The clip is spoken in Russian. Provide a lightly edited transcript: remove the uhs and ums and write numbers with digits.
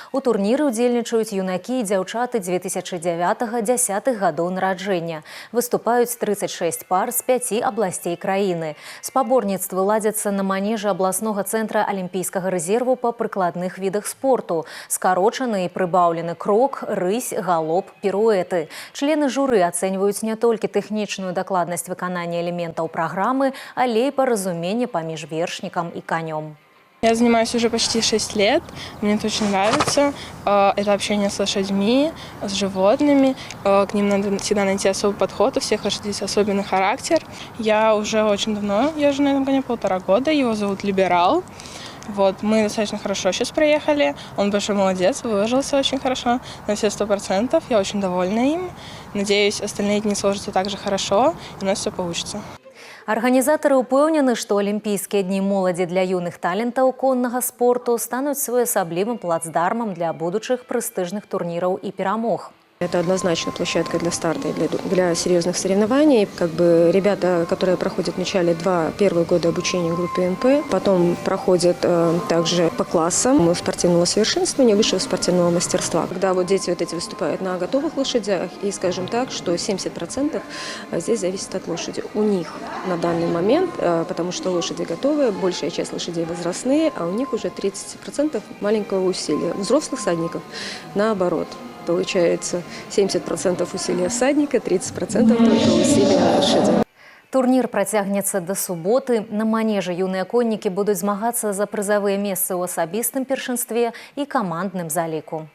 У турніры ўдзельнічаюць юнакі і дзяўчаты 2009-10 гадоў нараджэння. Выступаюць 36 пар з 5 абласцей краіны. Спаборніцтвы ладзяцца на манежы абласнога цэнтра алімпійскага рэзерву па прыкладных відах спорту. Скарочаны і прыбаўлены крок, рысь, галоп, піруэты. Члены журы ацэньваюць не толькі тэхнічную дакладнасць выканання элементаў праграмы, але і паразуменне паміж вершнікам и конем. Я занимаюсь уже почти 6 лет, мне это очень нравится. Это общение с лошадьми, с животными. К ним надо всегда найти особый подход, у всех лошадей особенный характер. Я уже очень давно езжу на этом коне, 1,5 года, его зовут Либерал. Вот, мы достаточно хорошо сейчас проехали, он большой молодец, выложился очень хорошо, на все 100%, я очень довольна им. Надеюсь, остальные дни сложатся так же хорошо, и у нас все получится. Арганізатары ўпэўнены, што алімпійскія дні моладзі для юных талентаў коннага спорту стануць своеасаблівым плацдармам для будучых прэстыжных турніраў і перамог. Это однозначно площадка для старта и для серьезных соревнований. Как бы ребята, которые проходят вначале 2 первые года обучения в группе НП, потом проходят также по классам спортивного совершенствования, высшего спортивного мастерства. Когда вот дети вот эти выступают на готовых лошадях, и скажем так, что 70% здесь зависит от лошади. У них на данный момент, потому что лошади готовые, большая часть лошадей возрастные, а у них уже 30% маленького усилия. У взрослых всадников наоборот. Получается 70% усилия всадника, 30% только усилия лошади. Турнір працягнецца да суботы. На манежы юныя коннікі будуць змагацца за прызавыя месцы ў асабістым першынстве і камандным заліку.